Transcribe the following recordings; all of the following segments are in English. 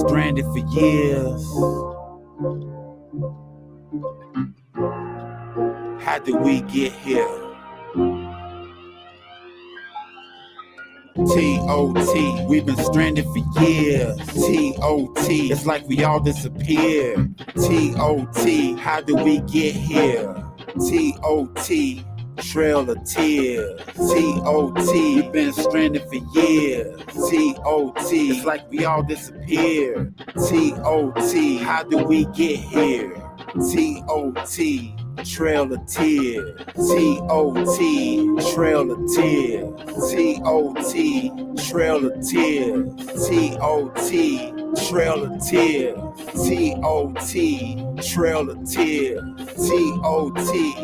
stranded for years. How did we get here? T.O.T. We've been stranded for years. T.O.T. It's like we all disappeared. T.O.T. How did we get here? T.O.T. Trail of tears. T.O.T. We've been stranded for years. T.O.T. It's like we all disappeared. T.O.T. How did we get here? T.O.T. Trail of tears. T.O.T. Trail of tears. T.O.T. Trail of tears. T.O.T. Trail of tears. T.O.T. Trail of tears. T.O.T.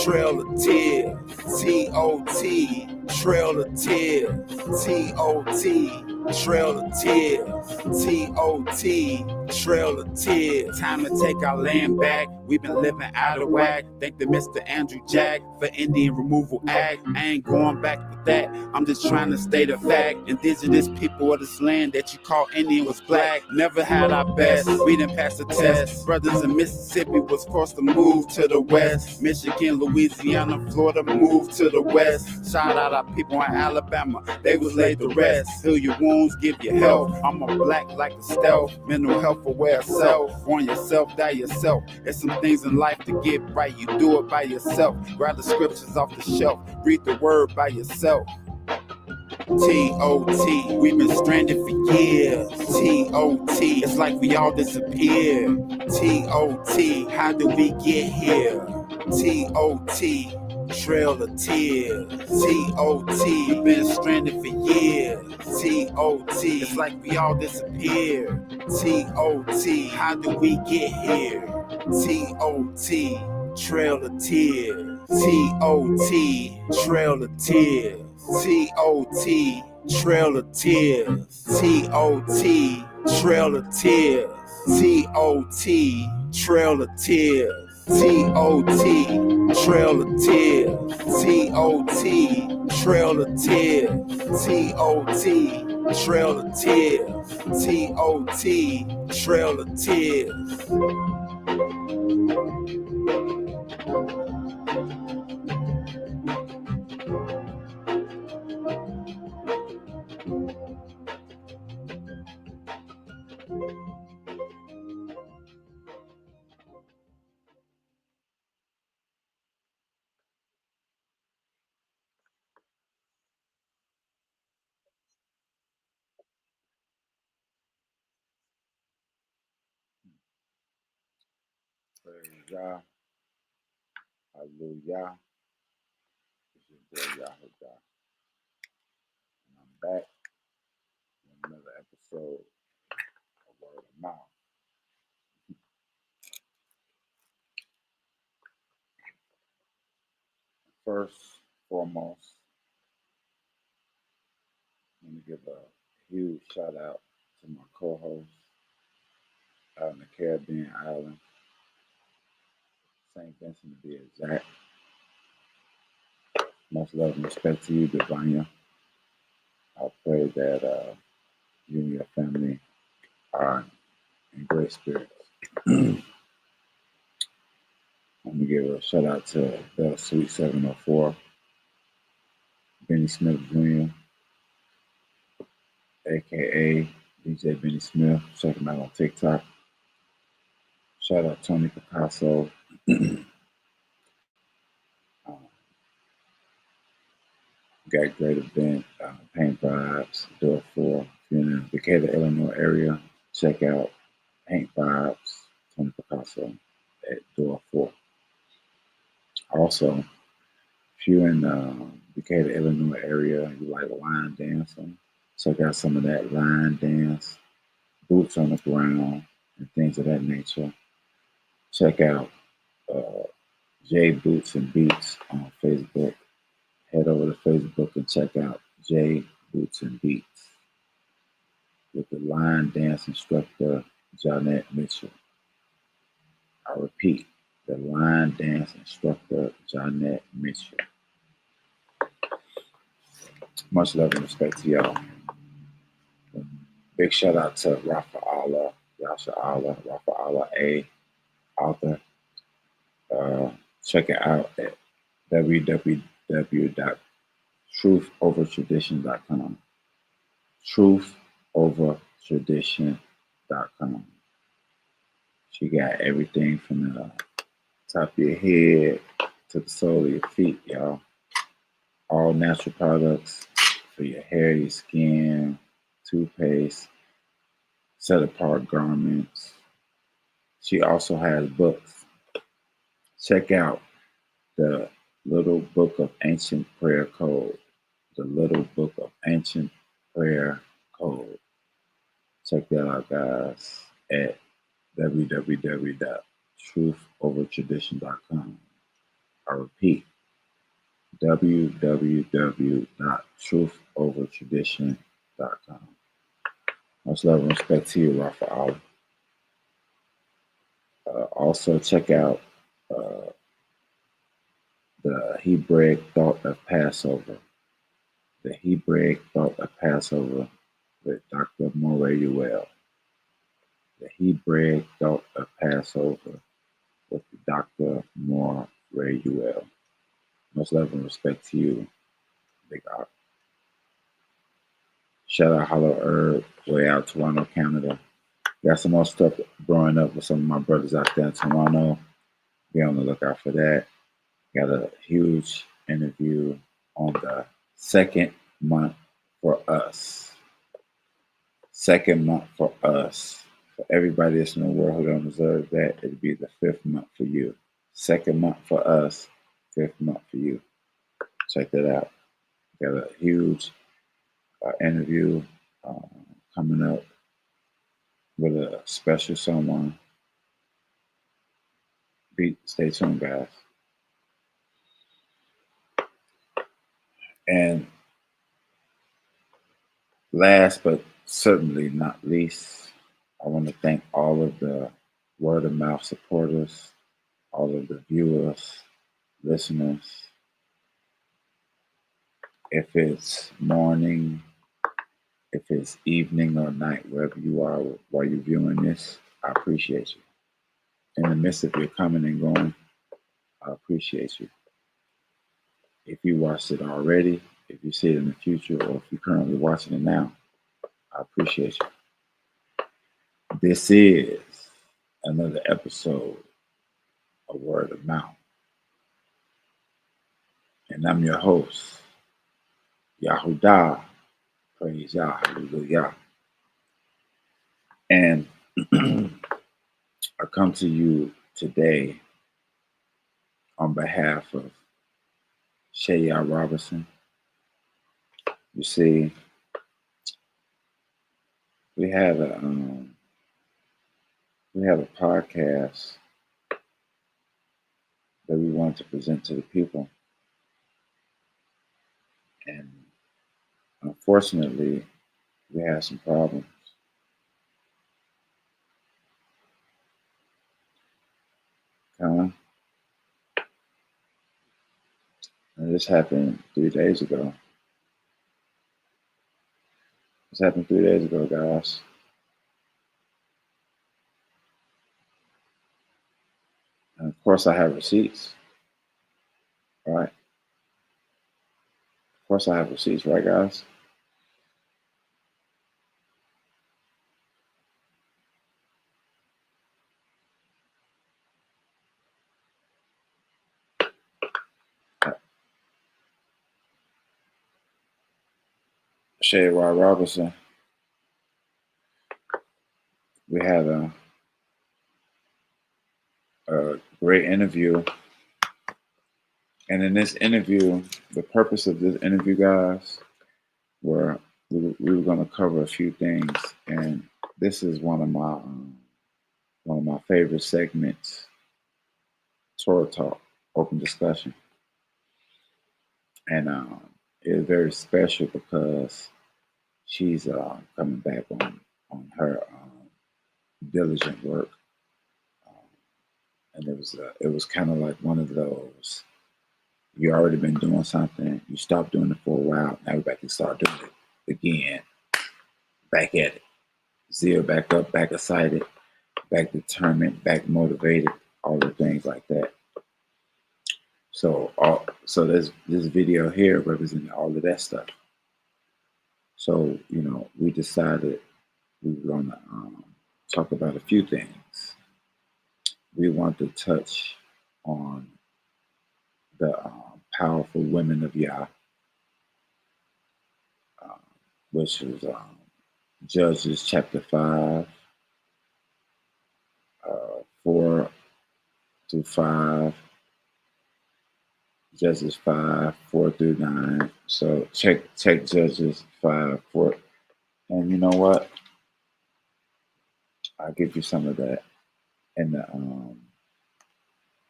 Trail of tears. T.O.T. Trail of tears. T.O.T. Trail of tears. T.O.T. Trail of tears. Time to take our land back. We've been living out of whack. Thank the Mr. Andrew Jack for Indian Removal Act. I ain't going back with that. I'm just trying to state a fact. Indigenous people of this land that you call Indian was black. Never had our best. We didn't pass the test. Brothers in Mississippi was forced to move to the west. Michigan, Louisiana, Florida moved to the west. Shout out our people in Alabama. They was laid to rest. Heal your wounds, give you health. I'm a black like a stealth. Mental health aware self. Warn yourself, die yourself. It's some things in life to get right. You do it by yourself. Grab the scriptures off the shelf. Read the word by yourself. T.O.T. We've been stranded for years. T.O.T. It's like we all disappeared. T.O.T. How did we get here? T.O.T. Trail of tears. T.O.T. We've been stranded for years. T.O.T. It's like we all disappeared. T.O.T. How did we get here? T.O.T. Trail of tears. T.O.T. Trail of tears. T.O.T. Trail of tears. T.O.T. Trail of tears. T.O.T. Trail of tears. T.O.T. Trail of tears. T.O.T. Trail of tears. T.O.T. Trail of tears. T.O.T. Trail of tears. Praise YAH. Hallelujah. This is your boy YAH Dont. And I'm back with another episode of Word of Mouth. First, foremost, let me give a huge shout out to my co-host out in the Caribbean island, St. Vincent to be exact. Much love and respect to you, Divine. I pray that you and your family are in great spirits. Let me give a shout out to the Sweet 704, Benny Smith Jr., aka DJ Benny Smith. Check him out on TikTok. Shout out Tony Picasso. Got great event, Paint Vibes, Door 4. If you're in the Decatur, Illinois area, check out Paint Vibes, Tony Picasso at Door 4. Also, if you're in the Decatur, Illinois area, you like line dancing, check out some of that line dance, boots on the ground, and things of that nature. Check out J Boots and Beats on Facebook. Head over to Facebook and check out J Boots and Beats with the line dance instructor, Jonette Mitchell. I repeat, the line dance instructor, Jonette Mitchell. Much love and respect to y'all. Big shout out to Rafa Allah, Yasha Allah, Rafa Allah A, author. Check it out at www.truthovertradition.com. Truthovertradition.com. She got everything from the top of your head to the sole of your feet, y'all. All natural products for your hair, your skin, toothpaste, set apart garments. She also has books. Check out the Little Book of Ancient Prayer Code. The Little Book of Ancient Prayer Code. Check that out, guys, at www.truthovertradition.com. I repeat, www.truthovertradition.com. Much love and respect to you, Rafa Allah. Also, check out the Hebraic Thought of Passover. The Hebraic Thought of Passover with Dr. Moray Uel. The Hebraic Thought of Passover with Dr. Moray Uel. Much love and respect to you, Big Art. Shout out Hollow Herb, way out Toronto, Canada. Got some more stuff growing up with some of my brothers out there in Toronto. Be on the lookout for that. Got a huge interview on the second month for us. Second month for us. For everybody that's in the world who don't deserve that, it'd be the 5th month for you. Second month for us, 5th month for you. Check that out. Got a huge interview coming up with a special someone. Stay tuned, guys. And last but certainly not least, I want to thank all of the word of mouth supporters, all of the viewers, listeners. If it's morning, if it's evening or night, wherever you are while you're viewing this, I appreciate you. In the midst of your coming and going, I appreciate you. If you watched it already, if you see it in the future, or if you're currently watching it now, I appreciate you. This is another episode of Word of Mouth. And I'm your host, Yahudah. Praise Yah, hallelujah. And I come to you today on behalf of YAH Robinson. You see, we have a podcast that we want to present to the people, and unfortunately, we had some problems. And this happened 3 days ago. This happened 3 days ago, guys. And of course, I have receipts. All right. Of course, I have receipts, right, guys? YAH Robinson. We had a great interview. And in this interview, the purpose of this interview, guys, were we were going to cover a few things. And this is one of my favorite segments, Torah Talk, open discussion. And it is very special because she's coming back on her diligent work. And it was kind of like one of those, you already been doing something, you stopped doing it for a while, now you're back to start doing it again, back at it. zeal back up, back excited, back determined, back motivated, all the things like that. So this video here representing all of that stuff. So, we decided we were going to talk about a few things. We want to touch on the powerful women of YAH, which was Judges chapter 5, 4 through 5, Judges 5, 4 through 9. So check Judges 5, 4. And you know what? I'll give you some of that in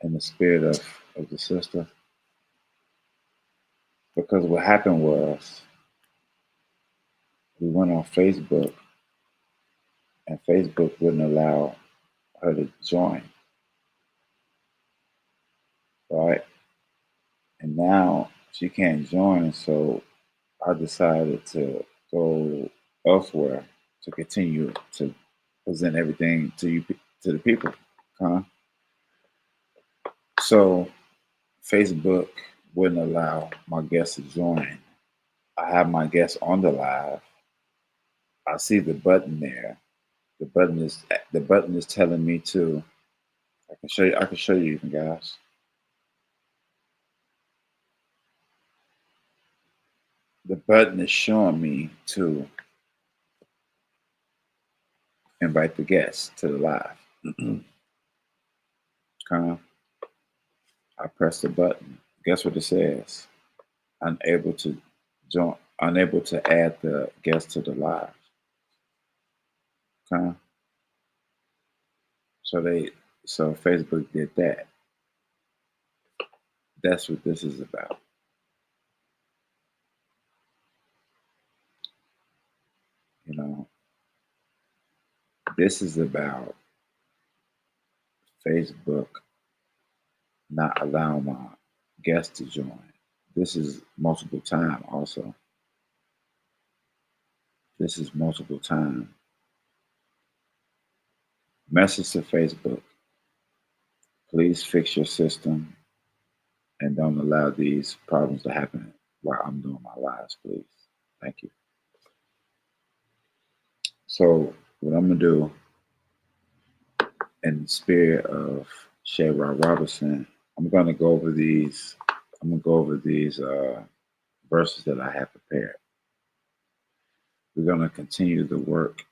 the spirit of the sister. Because what happened was we went on Facebook and Facebook wouldn't allow her to join. Right? And now she can't join, so I decided to go elsewhere to continue to present everything to the people. So Facebook wouldn't allow my guests to join. I have my guests on the live. I see the button there. The button is telling me to. I can show you even, guys. The button is showing me to invite the guests to the live. I press the button. Guess what it says? Unable to join. Unable to add the guest to the live. So Facebook did that. That's what this is about. This is about Facebook not allowing my guests to join. This is multiple time also. This is multiple time. Message to Facebook. Please fix your system and don't allow these problems to happen while I'm doing my lives, please. Thank you. So what I'm going to do in the spirit of YAH Robinson, I'm going to go over these. I'm going to go over these verses that I have prepared. We're going to continue the work,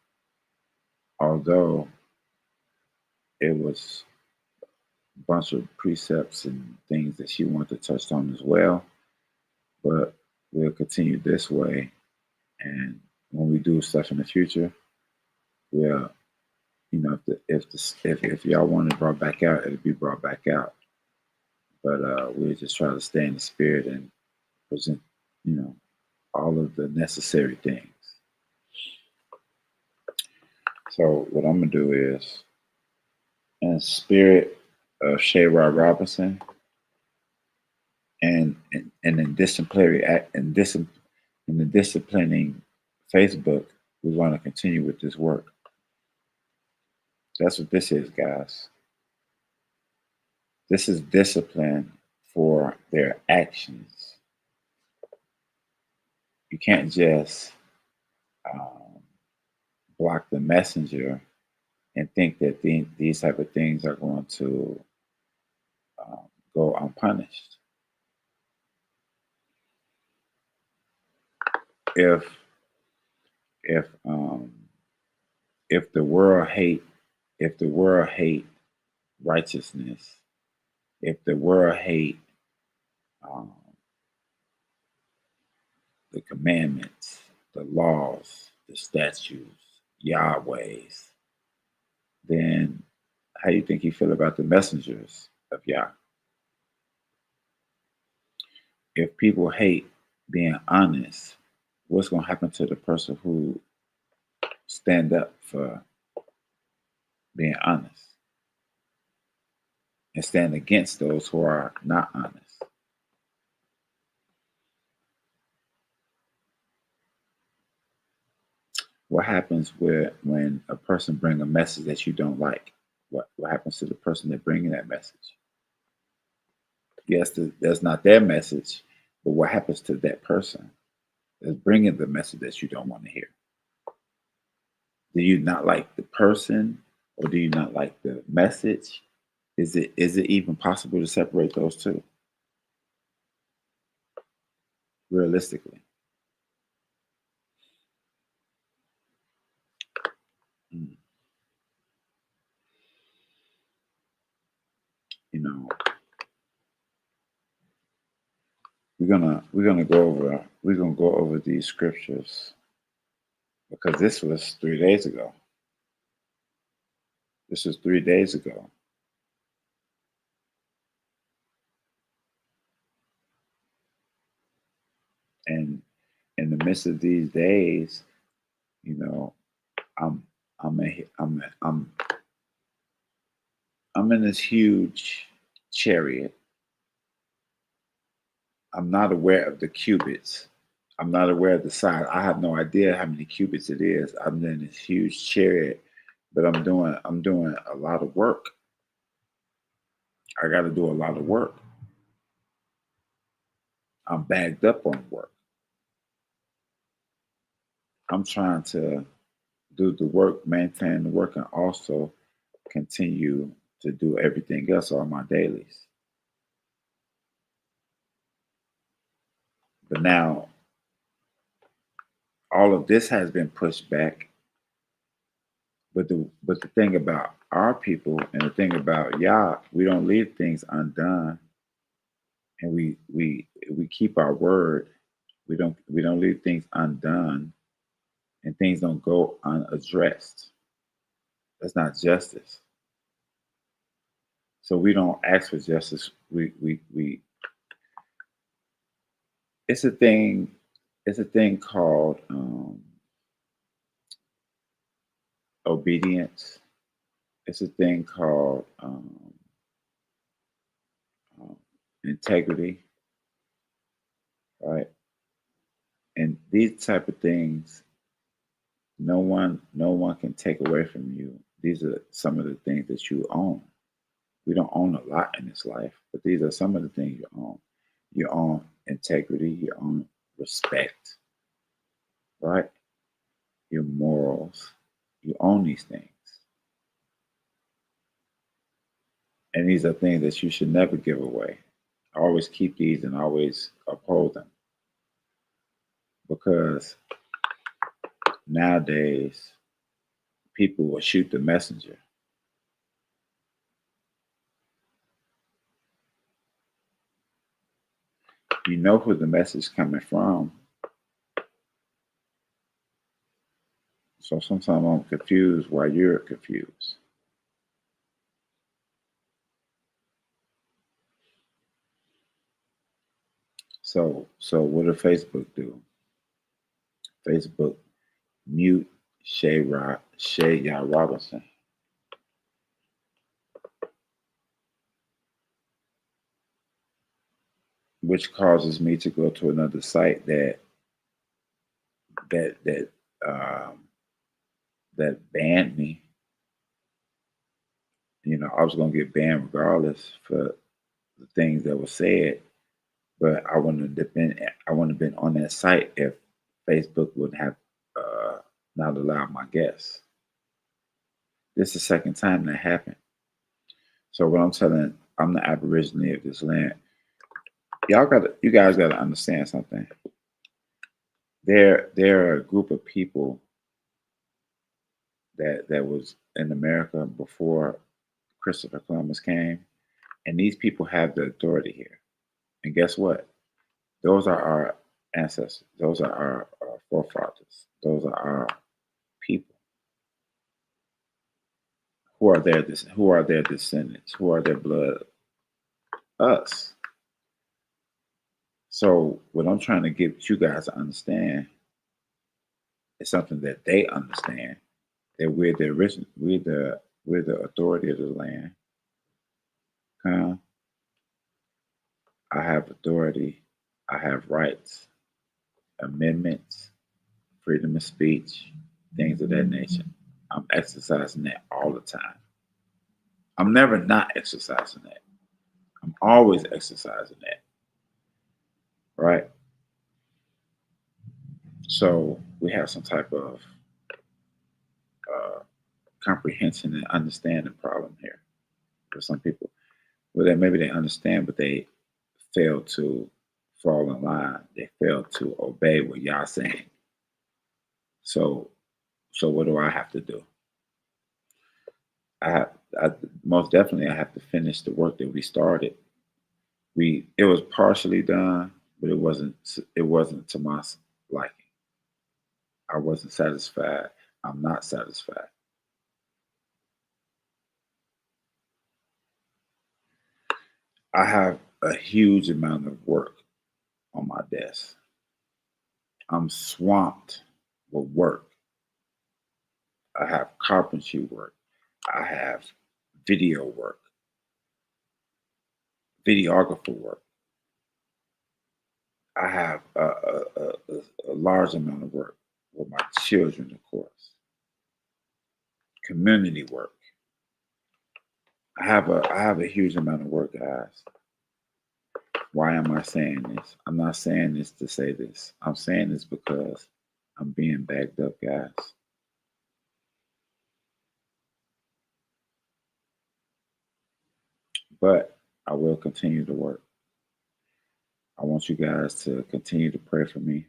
although it was a bunch of precepts and things that she wanted to touch on as well. But we'll continue this way. And when we do stuff in the future, we'll, if y'all want it brought back out, it'll be brought back out. But we'll just try to stay in the spirit and present, all of the necessary things. So what I'm gonna do is, in the spirit of YAH Robinson, and in the disciplining Facebook, we want to continue with this work. That's what this is, guys. This is discipline for their actions. You can't just block the messenger and think that these type of things are going to go unpunished. If the world hate righteousness, if the world hate the commandments, the laws, the statutes, Yahweh's, then how do you think you feel about the messengers of Yah? If people hate being honest, what's going to happen to the person who stand up for being honest and stand against those who are not honest? What happens when a person brings a message that you don't like? What happens to the person that bringing that message? Yes, that's not their message, but what happens to that person that's bringing the message that you don't want to hear? Do you not like the person, or do you not like the message? Is it even possible to separate those two realistically? Mm. You know, we're gonna go over these scriptures because this was 3 days ago. This was 3 days ago, and in the midst of these days, you know, I'm I'm in this huge chariot. I'm not aware of the cubits. I'm not aware of the size. I have no idea how many cubits it is. I'm in this huge chariot, but I'm doing a lot of work. I got to do a lot of work. I'm bagged up on work. I'm trying to do the work, maintain the work, and also continue to do everything else on my dailies. But now all of this has been pushed back. But the thing about our people and the thing about YAH, we don't leave things undone, and we keep our word. We don't leave things undone, and things don't go unaddressed. That's not justice. So we don't ask for justice. We it's a thing. It's a thing called obedience. It's a thing called um, integrity, right? And these type of things, no one can take away from you. These are some of the things that you own. We don't own a lot in this life, but these are some of the things you own. You own integrity, you own respect, right? Your morals. You own these things. And these are things that you should never give away. Always keep these and always uphold them. Because nowadays, people will shoot the messenger. You know who the message coming from. So sometimes I'm confused why you're confused. So what did Facebook do? Facebook mute Shay Ya Robinson, which causes me to go to another site that um, that banned me. I was gonna get banned regardless for the things that were said, but I wouldn't have been on that site if Facebook would have uh, not allowed my guests. This is the second time that happened. So what I'm the Aborigine of this land. You guys gotta understand something. There are a group of people that was in America before Christopher Columbus came, and these people have the authority here. And guess what? Those are our ancestors. Those are our forefathers. Those are our people. Who are their descendants? Who are their blood? Us. So what I'm trying to get you guys to understand is something that they understand, that we're the original, we're the authority of the land. Huh? I have authority. I have rights, amendments, freedom of speech. things of that nature. I'm exercising that all the time. I'm never not exercising that. I'm always exercising that, right? So we have some type of uh, comprehension and understanding problem here. For some people, well, that maybe they understand, but they fail to fall in line. They fail to obey what y'all saying. So, what do I have to do? I, have, I most definitely I have to finish the work that we started. It was partially done, but it wasn't to my liking. I wasn't satisfied. I'm not satisfied. I have a huge amount of work on my desk. I'm swamped with work. I have carpentry work. I have video work, videographer work. I have a large amount of work with my children, of course. Community work. I have a huge amount of work, guys. Why am I saying this? I'm not saying this to say this. I'm saying this because I'm being backed up, guys. But I will continue to work. I want you guys to continue to pray for me.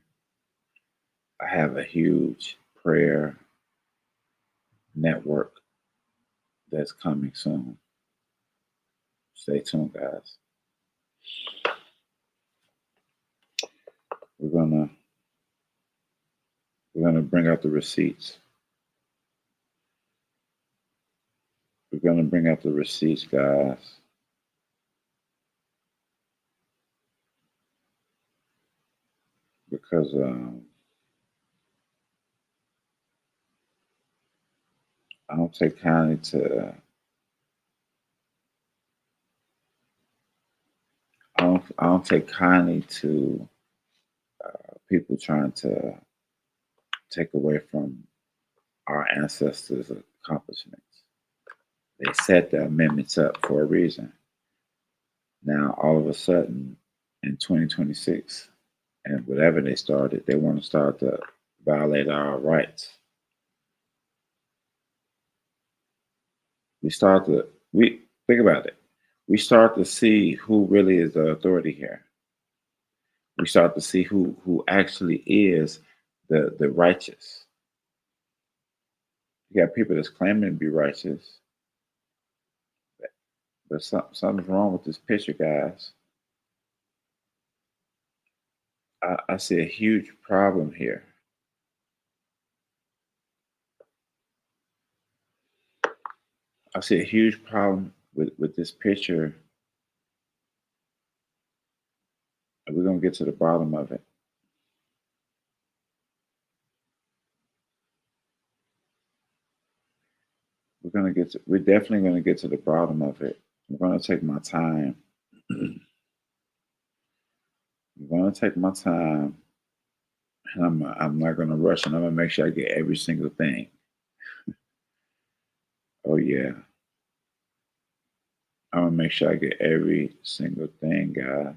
I have a huge prayer network that's coming soon. Stay tuned, guys. We're gonna bring out the receipts. We're gonna bring out the receipts, guys. Because I don't take kindly to I don't take kindly to people trying to take away from our ancestors' accomplishments. They set the amendments up for a reason. Now, all of a sudden, in 2026, and whatever they started, they want to start to violate our rights. We think about it. We start to see who really is the authority here. We start to see who actually is the righteous. You got people that's claiming to be righteous, but something's wrong with this picture, guys. I see a huge problem here. I see a huge problem with this picture, and we're gonna get to the bottom of it. We're definitely gonna get to the bottom of it. I'm gonna take my time. I'm gonna take my time, and I'm not gonna rush, and I'm gonna make sure I get every single thing. Oh yeah, I'm gonna make sure I get every single thing, guys.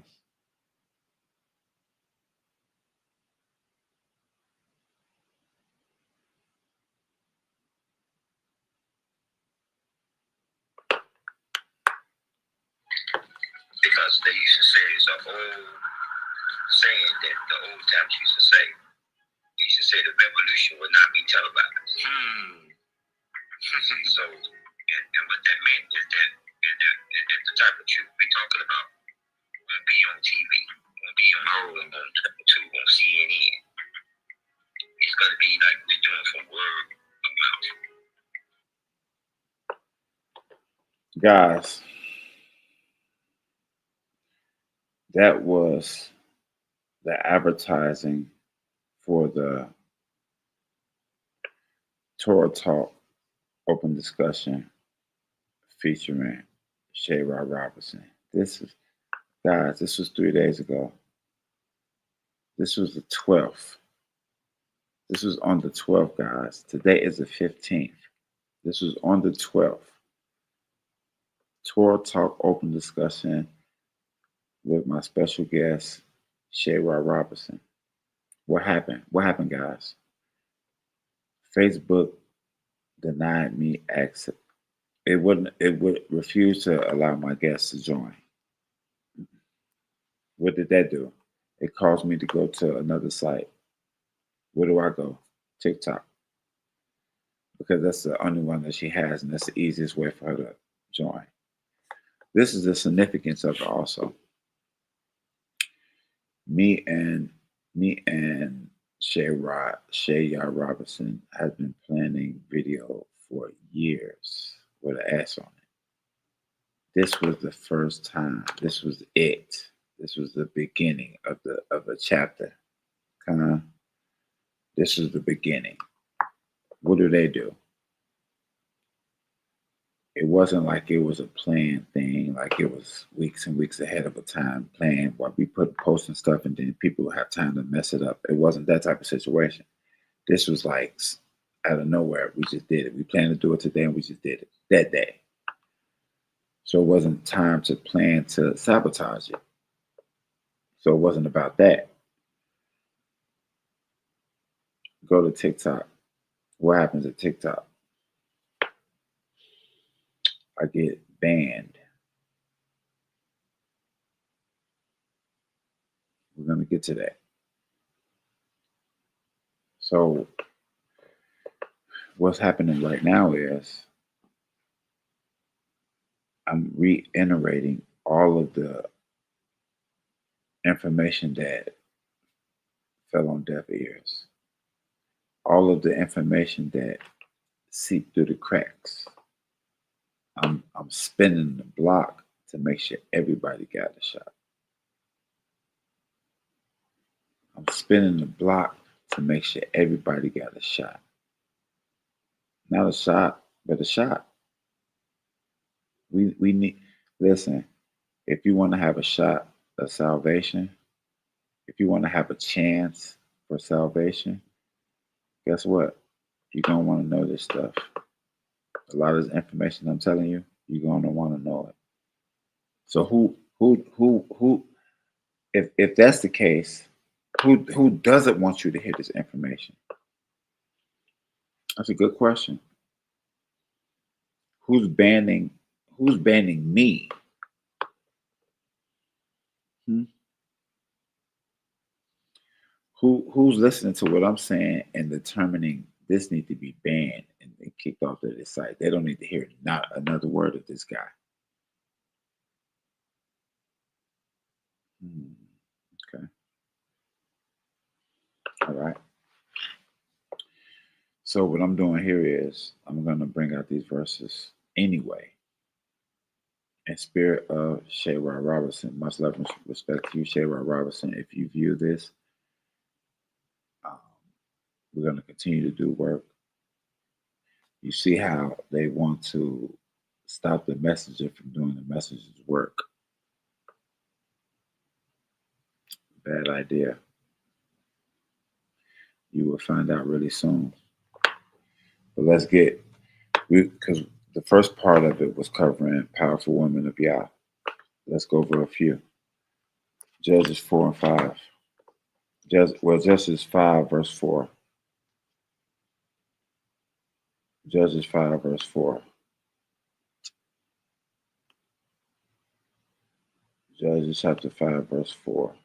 Because they used to say it's an old saying that the old times used to say. They used to say the revolution would not be televised. So, and what that meant is that the type of truth we're talking about won't be on TV, won't be on CNN. It's going to be like we're doing from word of mouth. Guys, that was the advertising for the Torah Talk open discussion featuring Shay Rod Robinson. This was 3 days ago. This was the 12th. This was on the 12th, guys. Today is the 15th. This was on the 12th. Torah Talk open discussion with my special guest, YAH Robinson. What happened? What happened, guys? Facebook denied me access. It would refuse to allow my guests to join. What did that do? It caused me to go to another site. Where do I go? TikTok. Because that's the only one that she has, and that's the easiest way for her to join. This is the significance of it also. Me and YAH Robinson has been planning video for years with an S on it. This was the first time. This was it. This was the beginning of a chapter. This was the beginning. What do? It wasn't like it was a planned thing, like it was weeks and weeks ahead of a time planned while we posting stuff and then people have time to mess it up. It wasn't that type of situation. This was like out of nowhere. We just did it. We planned to do it today and we just did it that day. So it wasn't time to plan to sabotage it. So it wasn't about that. Go to TikTok. What happens at TikTok? I get banned. We're going to get to that. So what's happening right now is I'm reiterating all of the information that fell on deaf ears. All of the information that seeped through the cracks. I'm spinning the block to make sure everybody got a shot. I'm spinning the block to make sure everybody got a shot. Not a shot, but a shot. We need, listen, if you want to have a shot of salvation, if you want to have a chance for salvation, guess what? You're going to want to know this stuff. A lot of this information I'm telling you, you're going to want to know it. So who, if that's the case, who doesn't want you to hear this information? That's a good question. Who's banning me? Who's listening to what I'm saying and determining this need to be banned and kicked off of this site? They don't need to hear not another word of this guy. Okay. All right. So what I'm doing here is I'm going to bring out these verses anyway. In spirit of YAH Robinson, much love and respect to you, YAH Robinson. If you view this, we're going to continue to do work. You see how they want to stop the messenger from doing the messenger's work. Bad idea. You will find out really soon. But let's get, because the first part of it was covering powerful women of YAH. Let's go over a few. Judges 4 and 5. Judges 5 verse 4. Judges 5 verse 4. Judges chapter 5 verse 4.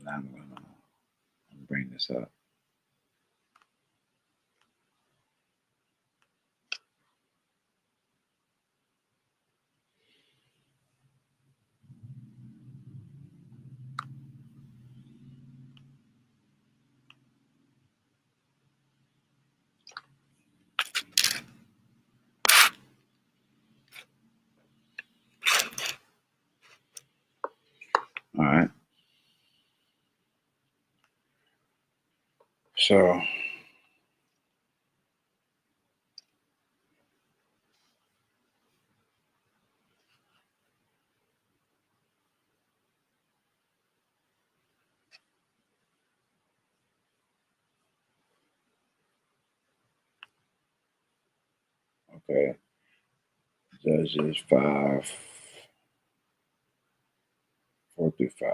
Now I'm going to bring this up. All right. So Okay. Judges 5, 4 through 5.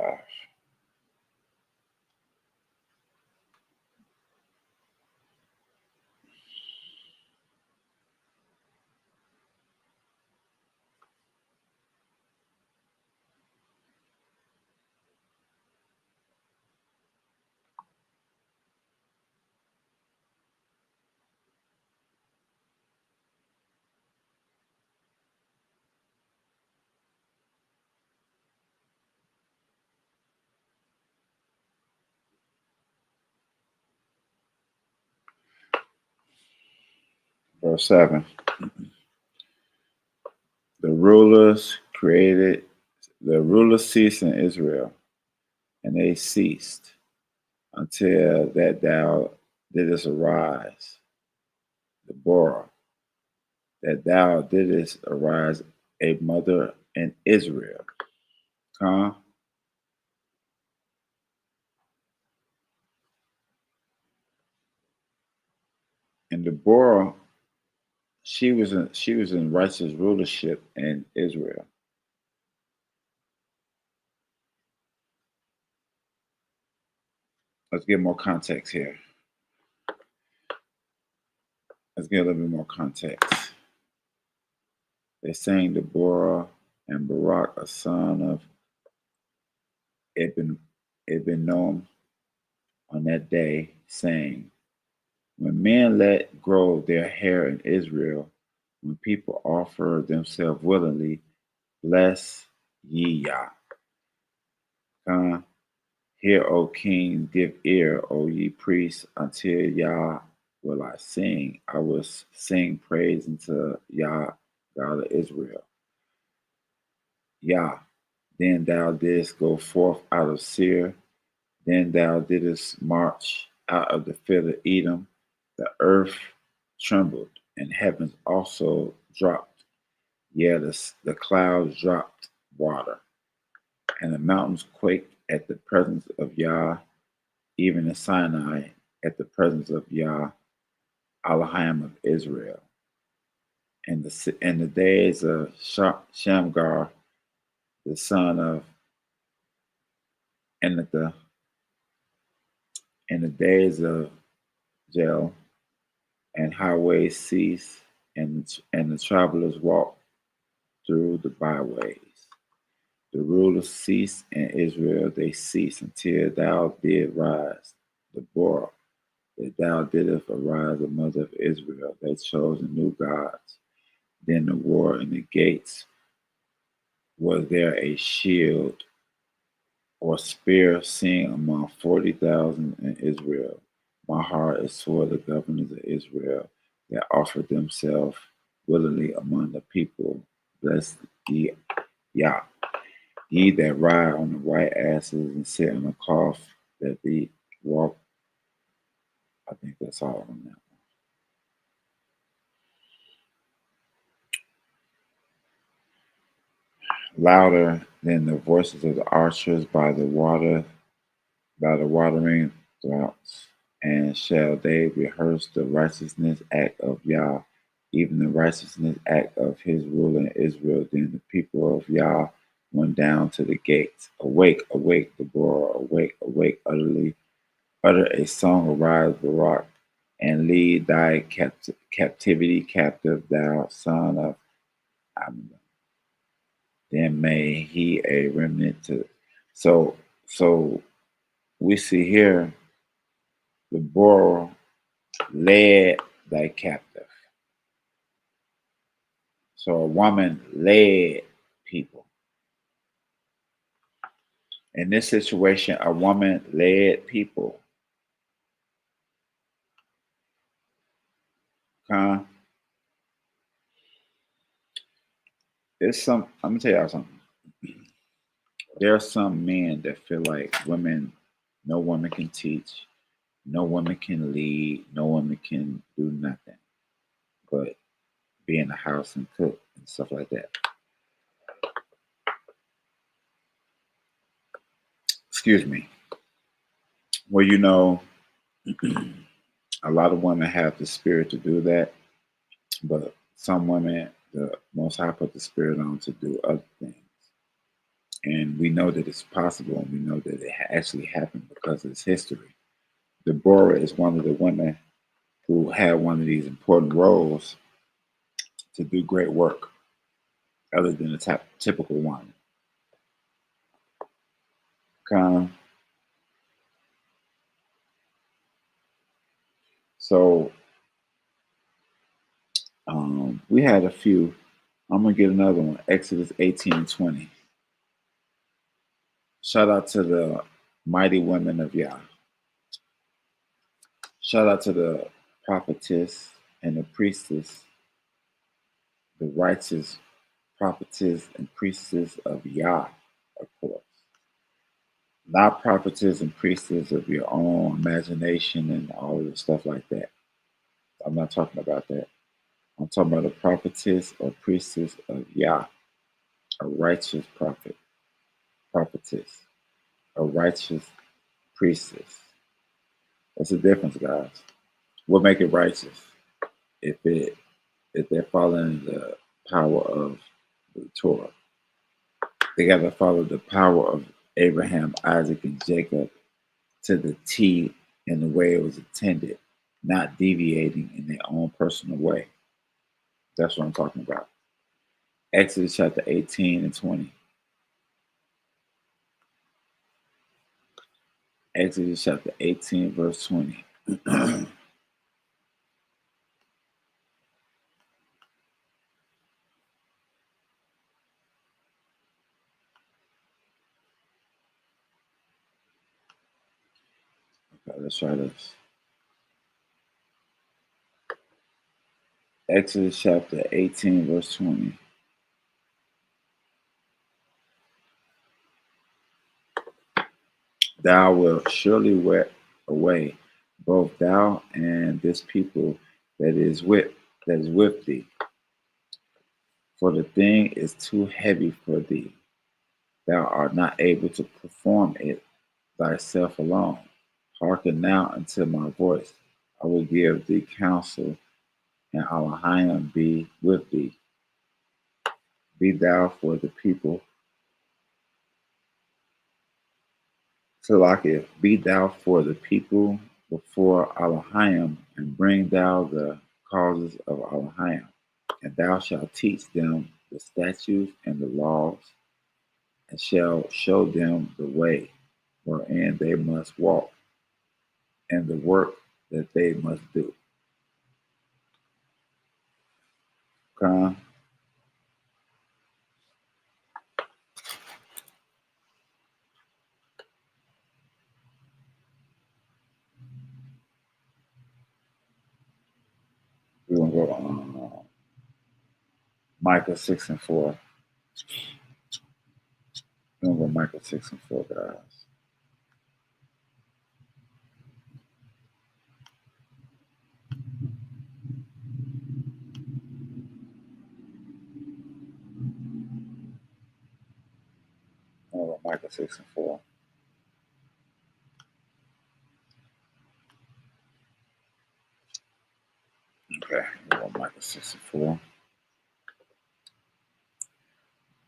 Verse 7. The rulers ceased in Israel, and they ceased until that thou didst arise, Deborah, that thou didst arise a mother in Israel. Huh? And Deborah, she was in righteous rulership in Israel. Let's get more context here. Let's get a little bit more context. They sang Deborah and Barak, a son of Ibn Noam, on that day, saying, when men let grow their hair in Israel, when people offer themselves willingly, bless ye YAH. Hear, O king, give ear, O ye priests, until YAH will I sing. I will sing praise unto YAH, God of Israel. YAH, then thou didst go forth out of Seir, then thou didst march out of the field of Edom. The earth trembled, and heavens also dropped. Yeah, the clouds dropped water, and the mountains quaked at the presence of YAH, even in Sinai at the presence of YAH, Elohim of Israel. In the days of Shamgar, the son of Anatha, in the days of Jael, and highways cease, and the travelers walk through the byways. The rulers cease in Israel, they cease until thou did rise, Deborah, that thou didst arise, the mother of Israel. They chose new gods. Then the war in the gates. Was there a shield or spear seen among 40,000 in Israel? My heart is toward the governors of Israel that offer themselves willingly among the people. Bless ye YAH. Ye that ride on the white asses and sit on the cloth that they walk. I think that's all on that. Louder than the voices of the archers by the watering droughts, and shall they rehearse the righteousness act of YAH, even the righteousness act of his rule in Israel. Then the people of YAH went down to the gates. Awake, awake, Deborah, awake, awake, utter a song, arise, Barak, and lead thy captivity captive, thou son of Ammon. Then may he a remnant to. So we see here Deborah led thy captive. So a woman led people. In this situation, a woman led people. Huh? I'm gonna tell y'all something. There are some men that feel like no woman can teach, no woman can lead, no woman can do nothing but be in the house and cook and stuff like that. Excuse me. Well, a lot of women have the spirit to do that, but some women, the Most High put the Spirit on to do other things. And we know that it's possible, and we know that it actually happened because of its history. Deborah is one of the women who had one of these important roles to do great work, other than the typical one. So we had a few. I'm going to get another one, Exodus 18:20. Shout out to the mighty women of YAH. Shout out to the prophetess and the priestess, the righteous prophetess and priestess of YAH, of course. Not prophetess and priestess of your own imagination and all of the stuff like that. I'm not talking about that. I'm talking about a prophetess or priestess of YAH, a righteous prophet, prophetess, a righteous priestess. What's the difference, guys? What make it righteous? If they're following the power of the Torah, they got to follow the power of Abraham, Isaac, and Jacob to the T in the way it was intended, not deviating in their own personal way. That's what I'm talking about. Exodus chapter 18 and 20. Exodus chapter 18, verse 20. Okay, let's try this. Exodus chapter 18, verse 20. Thou wilt surely wear away both thou and this people that is with thee. For the thing is too heavy for thee. Thou art not able to perform it thyself alone. Hearken now unto my voice. I will give thee counsel, and Elohim be with thee. Be thou for the people. Salakia, be thou for the people before Elohim, and bring thou the causes of Elohim. And thou shalt teach them the statutes and the laws, and shall show them the way wherein they must walk, and the work that they must do. Come. We're going to go on Micah 6 and 4. We're going to go Micah 6 and 4, guys. We're going to go Micah 6 and 4. Okay, we're going to go Micah 6 and 4.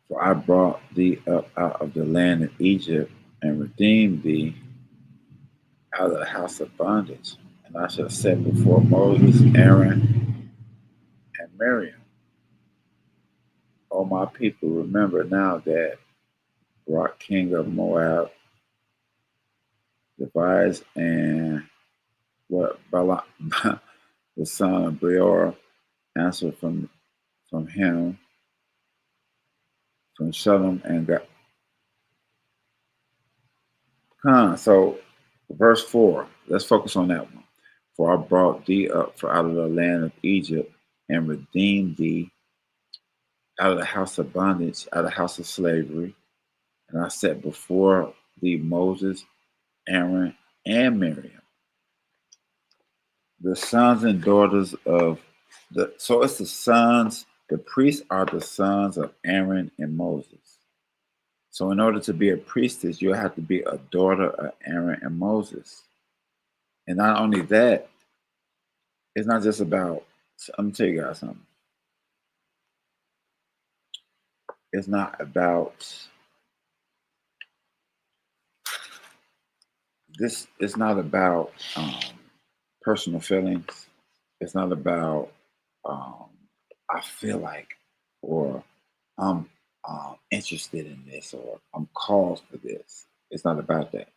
For I brought thee up out of the land of Egypt, and redeemed thee out of the house of bondage. And I shall set before Moses, Aaron, and Miriam. O my people, remember now that Rock, king of Moab, devised, and what Balaam, the son of Beor, answered from him, from Shalom and God. So, verse 4, let's focus on that one. For I brought thee up out of the land of Egypt, and redeemed thee out of the house of bondage, out of the house of slavery. And I set before thee Moses, Aaron, and Miriam, the sons and daughters of so it's the sons, the priests are the sons of Aaron and Moses. So in order to be a priestess, you have to be a daughter of Aaron and Moses. And not only that, it's not just about, I'm gonna tell you guys something. it's not about this. It's not about personal feelings. It's not about um, I feel like, or I'm interested in this, or I'm called for this. It's not about that.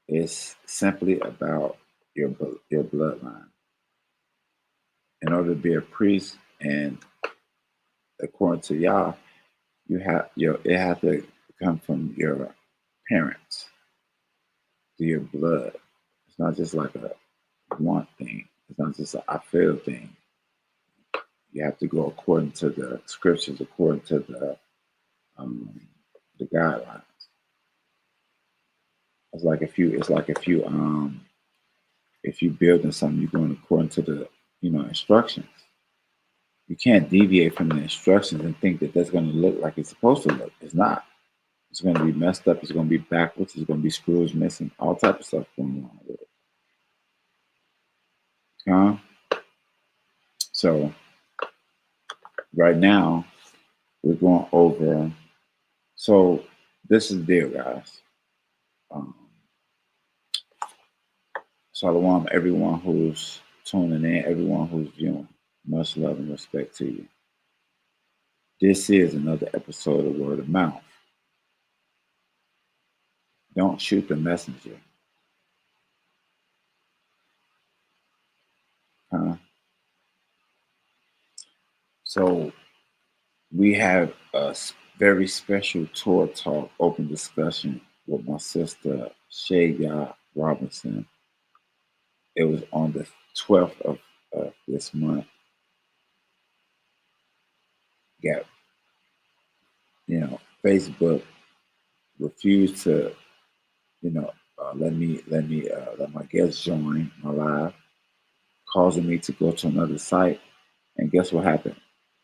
It's simply about your bloodline. In order to be a priest, and according to YAH, it have to come from your parents, to your blood. It's not just like a want thing. It's not just a I feel thing. You have to go according to the scriptures, according to um, the guidelines. If you building something, you're going according to the instructions. You can't deviate from the instructions and think that that's going to look like it's supposed to look. It's not. It's going to be messed up. It's going to be backwards. It's going to be screws missing. All type of stuff going on with it. Huh? So right now we're going over. So this is the deal, guys. Shalom, everyone who's tuning in, everyone who's viewing. Much love and respect to you. This is another episode of Word of Mouth. Don't shoot the messenger. Huh? So we have a very special tour talk, open discussion with my sister YAH Robinson. It was on the 12th of this month. Got Facebook refused to let my guests join my live, causing me to go to another site. And guess what happened?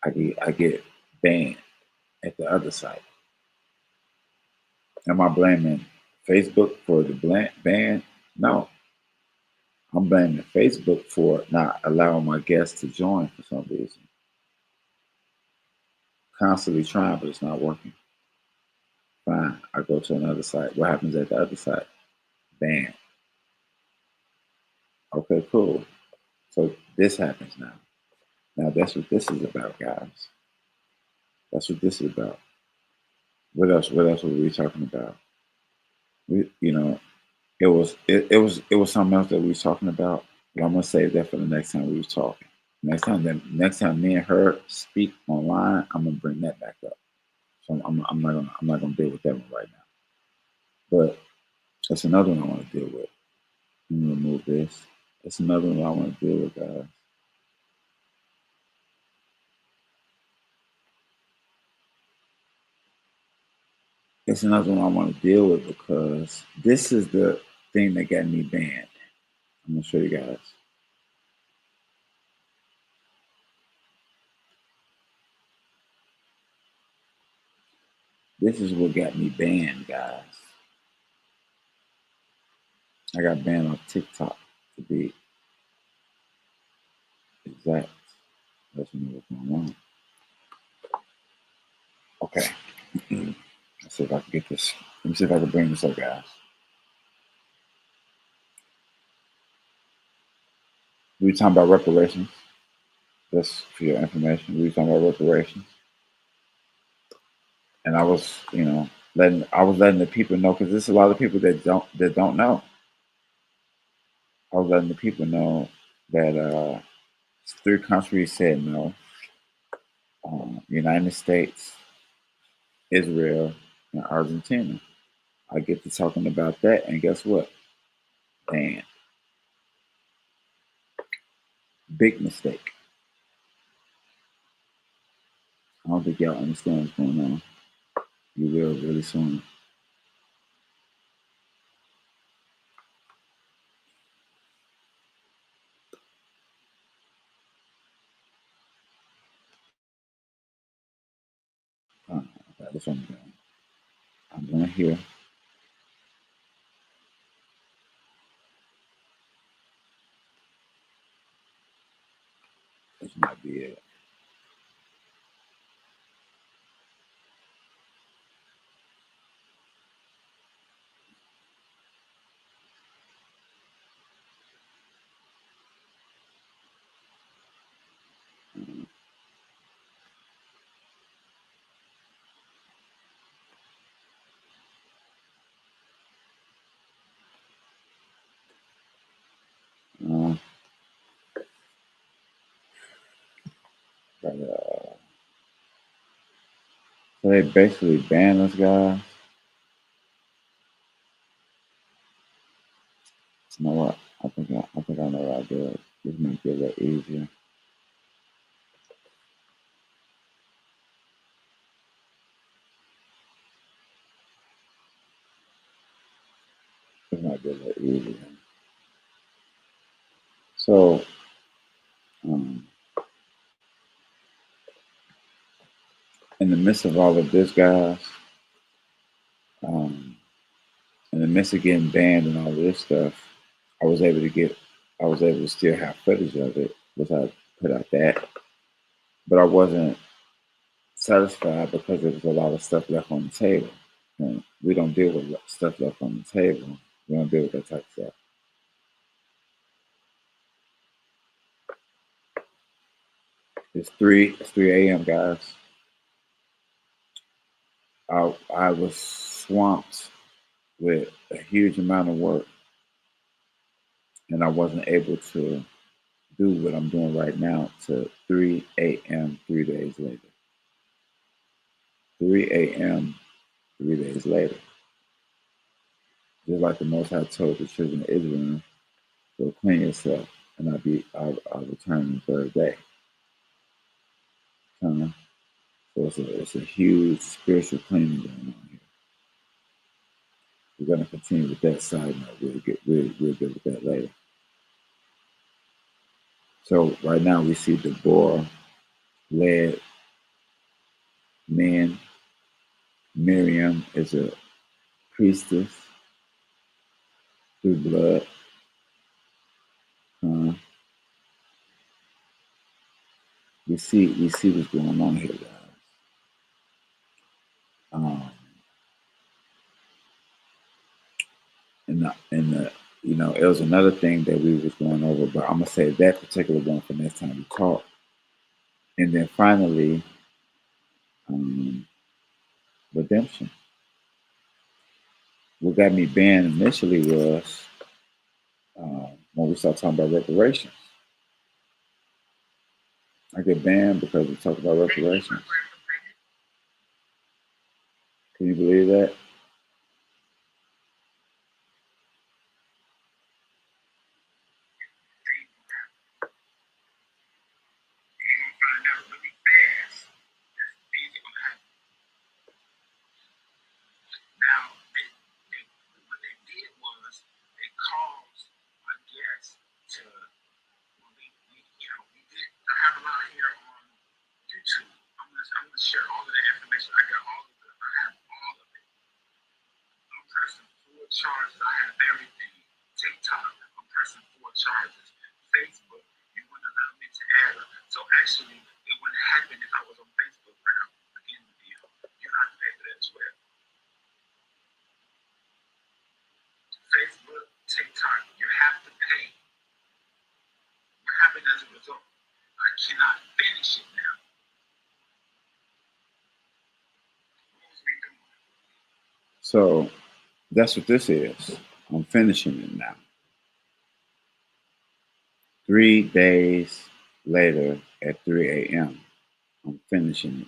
I get banned at the other site. Am I blaming Facebook for the ban? No. I'm blaming Facebook for not allowing my guests to join for some reason. Constantly trying, but it's not working. Fine. I go to another site. What happens at the other site? Ban. Okay, cool. So this happens now. Now that's what this is about, guys. That's what this is about. What else? What else were we talking about? It was something else that we was talking about. But I'm gonna save that for the next time we was talking. Next time me and her speak online, I'm gonna bring that back up. So I'm not gonna deal with that one right now. But that's another one I want to deal with. Let me remove this. That's another one I want to deal with, guys. It's another one I want to deal with because this is the thing that got me banned. I'm gonna show you guys. This is what got me banned, guys. I got banned on TikTok to be exact. Let's know what's going on. Okay. Let's see if I can get this. Let me see if I can bring this up, guys. We were talking about reparations. Just for your information, we were talking about reparations. And I was, letting the people know because there's a lot of people that don't know. I was letting the people know that 3 countries said no: United States, Israel, and Argentina. I get to talking about that, and guess what? Damn, big mistake. I don't think y'all understand what's going on. You will really soon. Okay, that's what I'm doing. I'm going here. This might be it. But, so they basically banned us, guys. You know what? I think I know what I did. This might be a little easier. This might be a little easier. So, in the midst of all of this, guys, in the midst of getting banned and all of this stuff, I was able to still have footage of it, which I put out that, but I wasn't satisfied because there was a lot of stuff left on the table. And we don't deal with stuff left on the table. We don't deal with that type of stuff. It's 3 a.m., guys. I was swamped with a huge amount of work, and I wasn't able to do what I'm doing right now to 3 a.m. 3 days later. 3 a.m. 3 days later. Just like the Most High told the children of Israel, go clean yourself, and I'll return the third day. So it's a huge spiritual cleaning going on here. We're going to continue with that side note. We'll get with that later. So right now we see Deborah-led men. Miriam is a priestess through blood. We see what's going on here, guys. It was another thing that we was going over, but I'm gonna save that particular one for next time we talk. And then finally, redemption. What got me banned initially was when we started talking about reparations. I get banned because we talk about reparations. Can you believe that? So that's what this is. I'm finishing it now. 3 days later at 3 a.m., I'm finishing it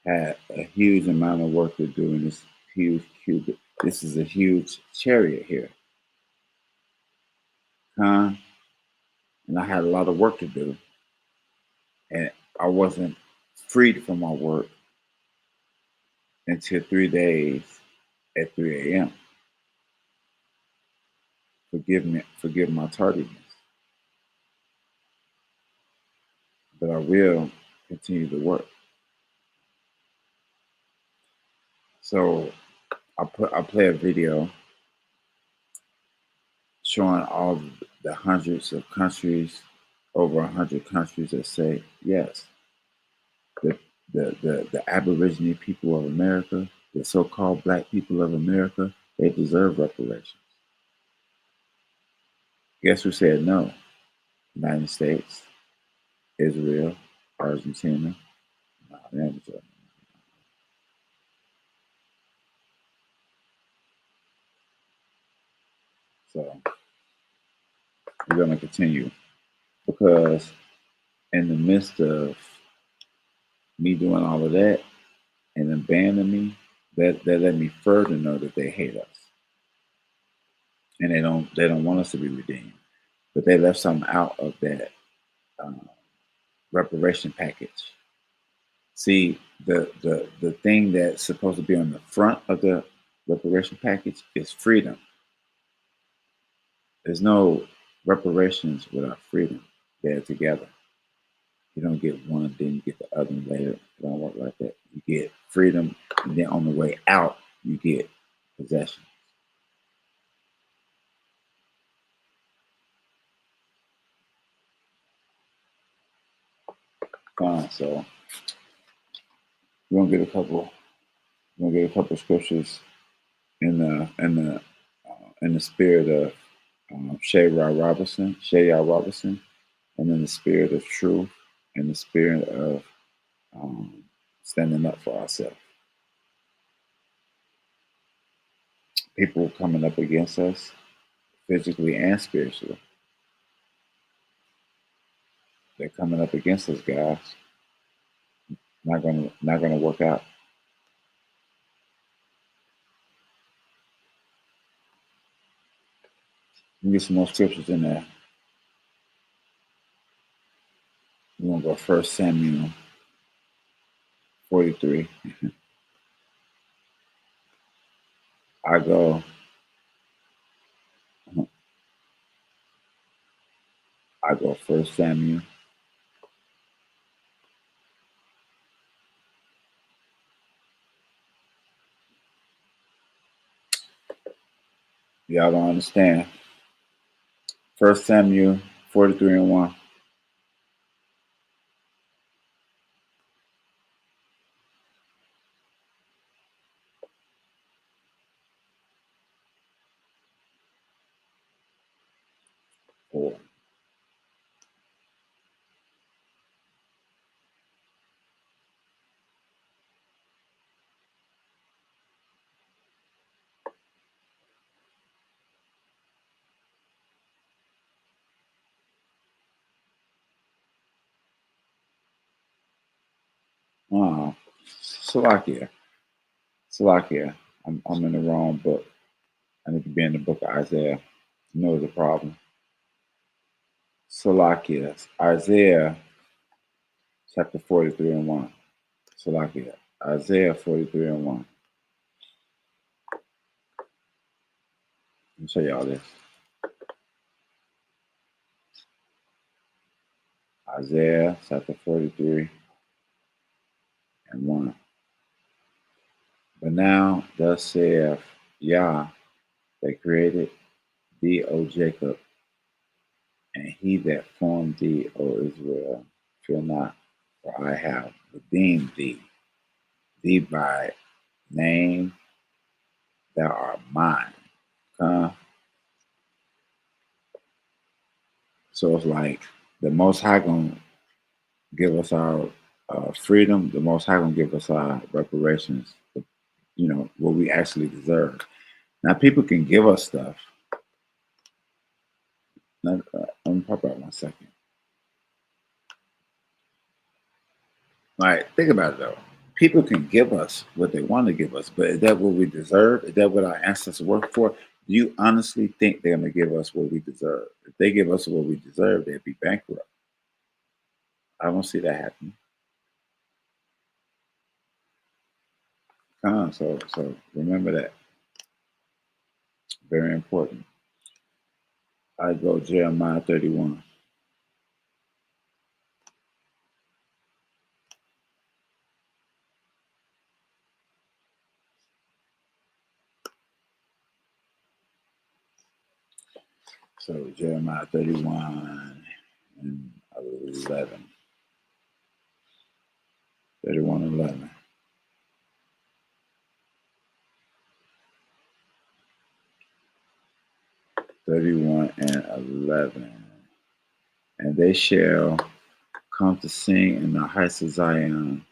now. Had a huge amount of work to do in this huge cubic. This is a huge chariot here. And I had a lot of work to do. And I wasn't freed from my work until 3 days at 3 a.m. Forgive my tardiness. But I will continue to work. So I play a video showing all the hundreds of countries, over 100 countries that say yes. The Aborigine people of America, the so-called black people of America, they deserve reparations. Guess who said no? United States, Israel, Argentina. No, they ain't deserve. So we're gonna continue because in the midst of me doing all of that and abandoning me, that let me further know that they hate us. And they don't want us to be redeemed. But they left something out of that reparation package. See, the thing that's supposed to be on the front of the reparation package is freedom. There's no reparations without freedom. They're together. You don't get one, then you get the other later. It don't work like that. You get freedom, and then on the way out, you get possession. Fine. So we're gonna get a couple. We're gonna get a couple scriptures in the spirit of Shea Robinson, and in the spirit of truth, and the spirit of standing up for ourselves. People coming up against us, physically and spiritually. They're coming up against us, guys. Not gonna work out. Let me get some more scriptures in there. We're gonna go 1 Samuel 43. I go 1 Samuel. Y'all don't understand. 1 Samuel 43 and 1. Salakia. I'm in the wrong book. I need to be in the book of Isaiah. You know the problem. Salakia. Isaiah chapter 43 and 1. Salakia. Isaiah 43 and 1. Let me show y'all this. Isaiah chapter 43 and 1. But now thus saith YAH that created thee, O Jacob, and he that formed thee, O Israel, fear not, for I have redeemed thee by name, thou art mine. So it's like the Most High gonna give us our freedom. The Most High gonna give us our reparations. You know what we actually deserve. Now people can give us stuff. Let me pop out 1 second. All right, think about it though. People can give us what they want to give us, but is that what we deserve? Is that what our ancestors worked for? Do you honestly think they're going to give us what we deserve? If they give us what we deserve, they'd be bankrupt. I don't see that happening. So remember that. Very important. I go Jeremiah 31. So Jeremiah 31 and 11. 31 and 11. And they shall come to sing in the heights of Zion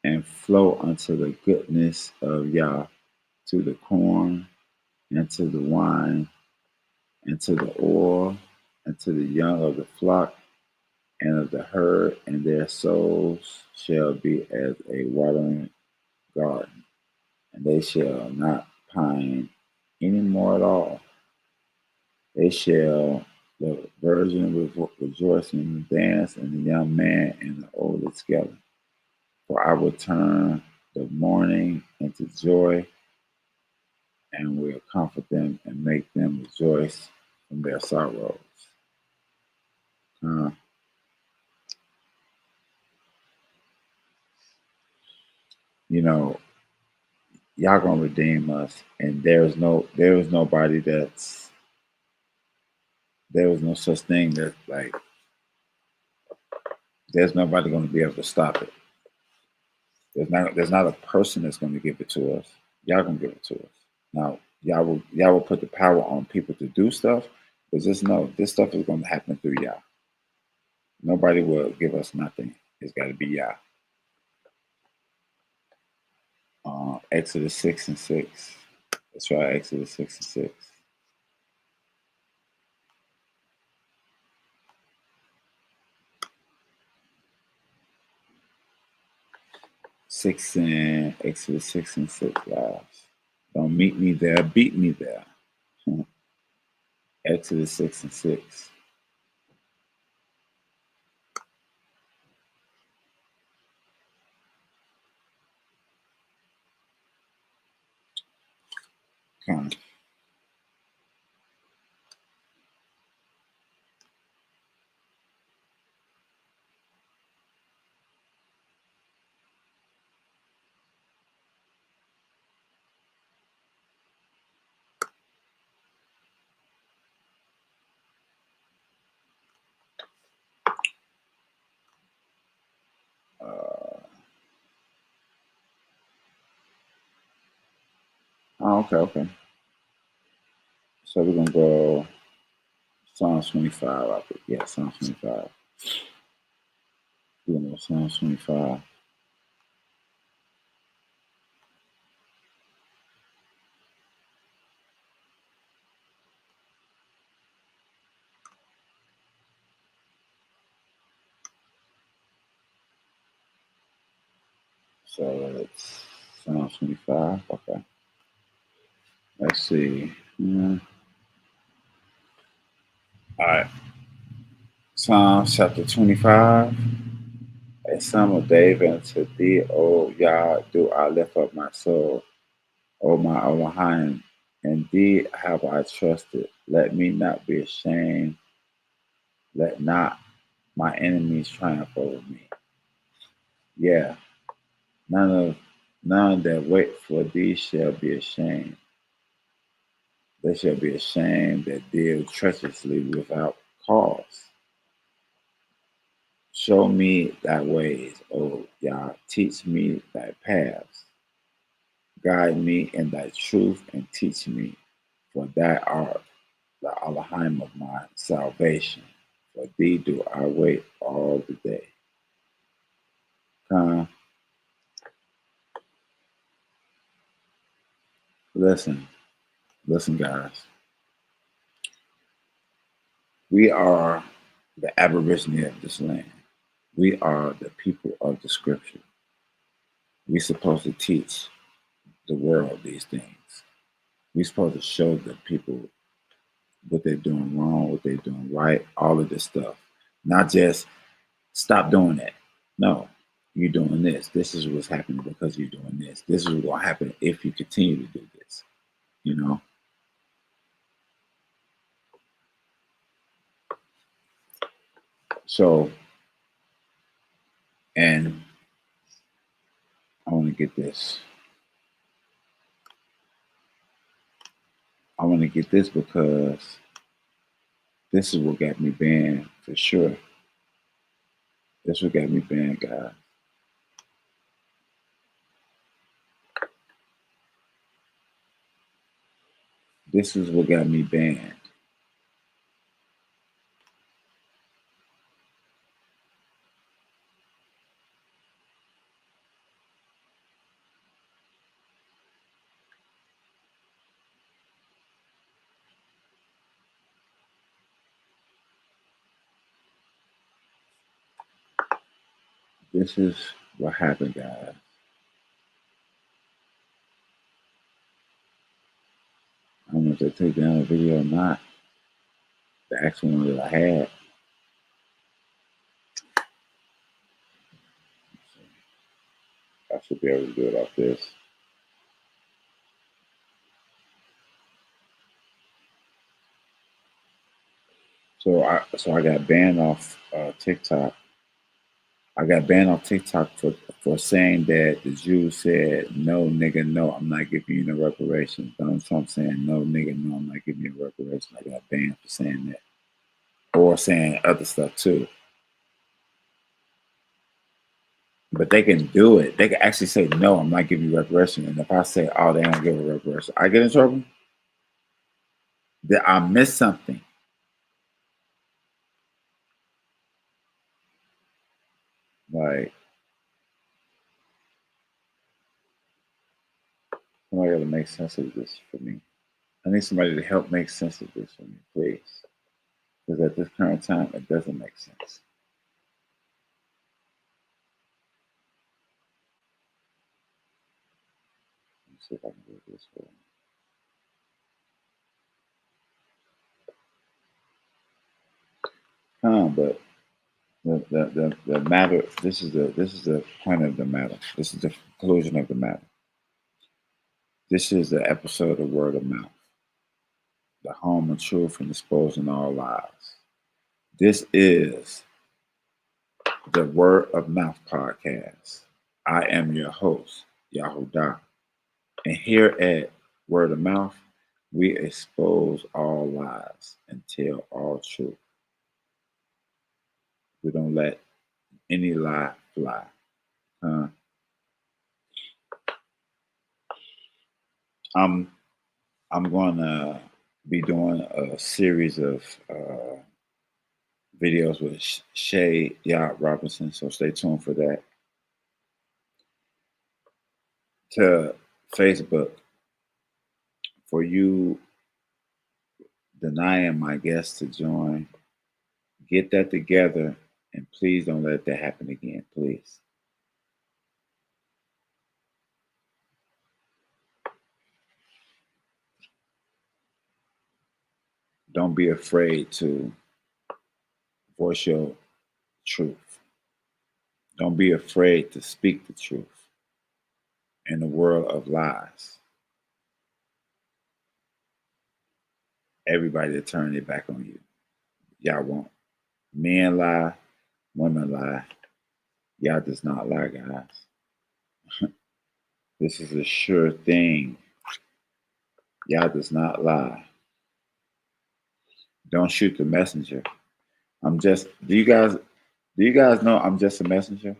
and flow unto the goodness of Yah, to the corn and to the wine and to the oil and to the young of the flock and of the herd, and their souls shall be as a watering garden, and they shall not pine any more at all. They shall the virgin rejoice and dance, and the young man and the old together. For I will turn the mourning into joy, and will comfort them and make them rejoice from their sorrows. Uh, you know, y'all gonna redeem us, and there is nobody there is no such thing that like there's nobody gonna be able to stop it. There's not a person that's gonna give it to us. Y'all gonna give it to us. Now y'all will put the power on people to do stuff, but just know this stuff is gonna happen through y'all. Nobody will give us nothing. It's gotta be y'all. Exodus 6:6. Let's try Exodus 6:6. 6 and Exodus 6:6, guys. Don't meet me there, beat me there. Exodus 6:6. Come. Okay. So we're gonna go Psalms 25. I think. Yeah, Psalms 25. We're gonna go Psalms 25. So it's Psalms 25. Okay. Let's see. All right. Psalms chapter 25. A psalm of David unto thee, O YAH, do I lift up my soul. O my Elohim, in thee have I trusted. Let me not be ashamed. Let not my enemies triumph over me. Yeah, none that wait for thee shall be ashamed. They shall be ashamed that deal treacherously without cause. Show me thy ways, O Yah. Teach me thy paths. Guide me in thy truth and teach me, for thou art the Elohim of my salvation. For thee do I wait all the day. Come, listen, guys. We are the aborigine of this land. We are the people of the scripture. We're supposed to teach the world these things. We're supposed to show the people what they're doing wrong, what they're doing right, all of this stuff. Not just stop doing that. No, you're doing this. This is what's happening because you're doing this. This is what's going to happen if you continue to do this. You know? So, and I want to get this. I want to get this because this is what got me banned for sure. This what got me banned, guys. This is what got me banned. this is what happened, guys. I don't know if they took down the video or not. The actual one that I had. I should be able to do it off this. So I got banned off TikTok. I got banned off TikTok for saying that the Jews said, no, nigga, no, I'm not giving you no reparations. Donald Trump saying, no, nigga, no, I'm not giving you reparations. I got banned for saying that. Or saying other stuff too. But they can do it. They can actually say, no, I'm not giving you reparations. And if I say, oh, they don't give a reparation, I get in trouble? That I missed something. Like, somebody got to make sense of this for me. I need somebody to help make sense of this for me, please. Because at this current time, it doesn't make sense. Let me see if I can do this for you. But the matter. This is the point of the matter. This is the conclusion of the matter. This is the episode of Word of Mouth, the home of truth and exposing all lies. This is the Word of Mouth podcast. I am your host, YAH Dont. And here at Word of Mouth, we expose all lies and tell all truth. We don't let any lie fly. I'm going to be doing a series of videos with YAH Robinson, so stay tuned for that. To Facebook, for you denying my guests to join, get that together, and please don't let that happen again, please. Don't be afraid to voice your truth. Don't be afraid to speak the truth in the world of lies. Everybody will turn their back on you. Y'all won't. Men lie, women lie. Y'all does not lie, guys. This is a sure thing. Y'all does not lie. Don't shoot the messenger. Do you guys know I'm just a messenger?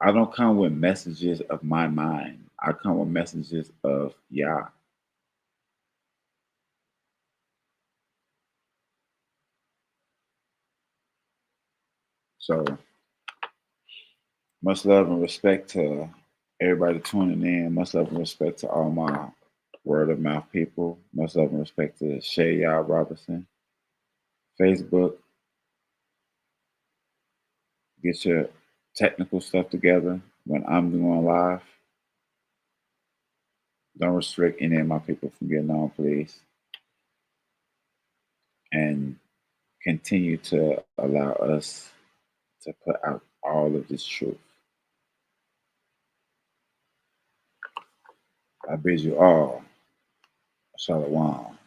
I don't come with messages of my mind. I come with messages of YAH. So much love and respect to everybody tuning in. Much love and respect to all my Word of Mouth people. Much love and respect to YAH Robinson. Facebook, get your technical stuff together when I'm doing live. Don't restrict any of my people from getting on, please. And continue to allow us to put out all of this truth. I bid you all Shalom.